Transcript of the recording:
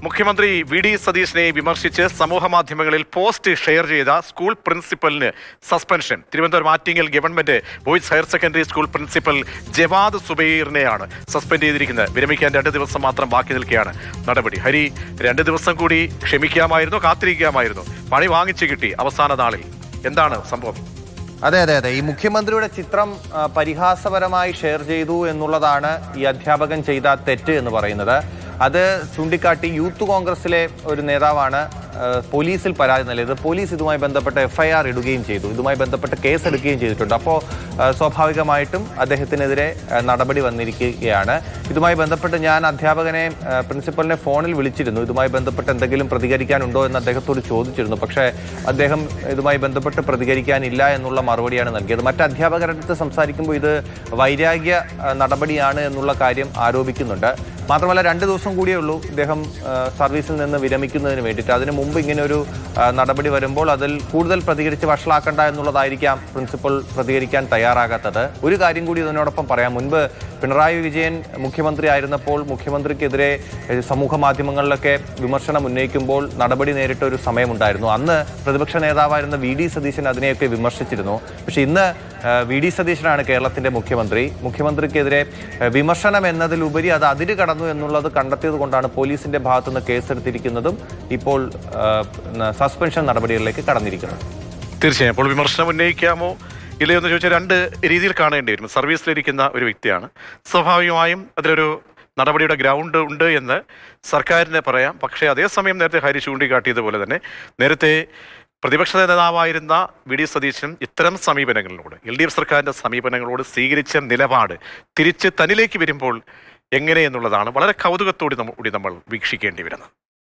മുഖ്യമന്ത്രി വി.ഡി. സതീശനെ വിമർശിച്ച് സമൂഹമാധ്യമങ്ങളിൽ പോസ്റ്റ് ഷെയർ ചെയ്ത സ്കൂൾ പ്രിൻസിപ്പലിന് suspension. Thiruvananthapuram Attingal government boys higher secondary school principal Javad സുബൈറിനെയാണ് സസ്പെൻഡ് ചെയ്തിരിക്കുന്നത്. വിരമിക്കാൻ 2 ദിവസം മാത്രം ബാക്കി നിൽക്കുകയാണ് നടപടി. ഹരി, 2 ദിവസം കൂടി ക്ഷമിക്കാമായിരുന്നു, കാത്തിരിക്കാമായിരുന്നു. പണി വാങ്ങിച്ചു കിട്ടി അവസാന നാളിൽ. എന്താണ് സംഭവം? അതെ. ഈ മുഖ്യമന്ത്രിയുടെ ചിത്രം പരിഹാസപരമായി ഷെയർ ചെയ്തു എന്നുള്ളതാണ് ഈ അധ്യാപകൻ ചെയ്ത തെറ്റ് എന്ന് പറയുന്നത്. അത് ചൂണ്ടിക്കാട്ടി യൂത്ത് കോൺഗ്രസിലെ ഒരു നേതാവാണ് പോലീസിൽ പരാതി നൽകിയത്. പോലീസ് ഇതുമായി ബന്ധപ്പെട്ട FIR ഇടുകയും ചെയ്തു, ഇതുമായി ബന്ധപ്പെട്ട് കേസ് എടുക്കുകയും ചെയ്തിട്ടുണ്ട്. അപ്പോൾ സ്വാഭാവികമായിട്ടും അദ്ദേഹത്തിനെതിരെ നടപടി വന്നിരിക്കുകയാണ്. ഇതുമായി ബന്ധപ്പെട്ട് ഞാൻ അധ്യാപകനെ, പ്രിൻസിപ്പലിനെ ഫോണിൽ വിളിച്ചിരുന്നു. ഇതുമായി ബന്ധപ്പെട്ട് എന്തെങ്കിലും പ്രതികരിക്കാനുണ്ടോ എന്ന് അദ്ദേഹത്തോട് ചോദിച്ചിരുന്നു. പക്ഷേ അദ്ദേഹം ഇതുമായി ബന്ധപ്പെട്ട് പ്രതികരിക്കാനില്ല എന്നുള്ള മറുപടിയാണ് നൽകിയത്. മറ്റ് അധ്യാപകരുടെ അടുത്ത് സംസാരിക്കുമ്പോൾ ഇത് വൈരാഗ്യ നടപടിയാണ് എന്നുള്ള കാര്യം ആരോപിക്കുന്നുണ്ട്. മാത്രമല്ല 2 ദിവസം കൂടിയേ ഉള്ളൂ ഇദ്ദേഹം സർവീസിൽ നിന്ന് വിരമിക്കുന്നതിന് വേണ്ടിയിട്ട്. അതിനു മുമ്പ് ഇങ്ങനെ ഒരു നടപടി വരുമ്പോൾ അതിൽ കൂടുതൽ പ്രതികരിച്ച് വഷളാക്കണ്ട എന്നുള്ളതായിരിക്കാം പ്രിൻസിപ്പൽ പ്രതികരിക്കാൻ തയ്യാറാകാത്തത്. ഒരു കാര്യം കൂടി ഇതിനോടൊപ്പം പറയാം. മുൻപ് പിണറായി വിജയൻ മുഖ്യമന്ത്രി ആയിരുന്നപ്പോൾ മുഖ്യമന്ത്രിക്കെതിരെ സമൂഹ മാധ്യമങ്ങളിലൊക്കെ വിമർശനം ഉന്നയിക്കുമ്പോൾ നടപടി നേരിട്ട ഒരു സമയമുണ്ടായിരുന്നു. അന്ന് പ്രതിപക്ഷ നേതാവായിരുന്ന വി.ഡി. സതീശൻ അതിനെയൊക്കെ വിമർശിച്ചിരുന്നു. പക്ഷേ ഇന്ന് വി.ഡി. സതീശനാണ് കേരളത്തിന്റെ മുഖ്യമന്ത്രി. മുഖ്യമന്ത്രിക്കെതിരെ വിമർശനം എന്നതിലുപരി അത് അതിര് കടന്നു എന്നുള്ളത് കണ്ടെത്തിയത് കൊണ്ടാണ് പോലീസിന്റെ ഭാഗത്തുനിന്ന് കേസെടുത്തിരിക്കുന്നതും ഇപ്പോൾ സസ്പെൻഷൻ നടപടികളിലേക്ക് കടന്നിരിക്കുന്നത്. തീർച്ചയായും. അപ്പോൾ വിമർശനം ഉന്നയിക്കാമോ ഇല്ലയോ എന്ന് ചോദിച്ചാൽ 2 രീതിയിൽ കാണേണ്ടി വരും. സർവീസിലിരിക്കുന്ന ഒരു വ്യക്തിയാണ്. സ്വാഭാവികമായും അതിലൊരു നടപടിയുടെ ഗ്രൗണ്ട് ഉണ്ട് എന്ന് സർക്കാരിന് പറയാം. പക്ഷേ അതേസമയം നേരത്തെ ഹരി ചൂണ്ടിക്കാട്ടിയതുപോലെ തന്നെ നേരത്തെ പ്രതിപക്ഷ നേതാവായിരുന്ന വി.ഡി. സതീശൻ ഇത്തരം സമീപനങ്ങളിലൂടെ, LDF സർക്കാരിൻ്റെ സമീപനങ്ങളോട് സ്വീകരിച്ച നിലപാട് തിരിച്ച് തന്നിലേക്ക് വരുമ്പോൾ എങ്ങനെയെന്നുള്ളതാണ് വളരെ കൗതുകത്തോടെ നമ്മൾ വീക്ഷിക്കേണ്ടി വരുന്നത്.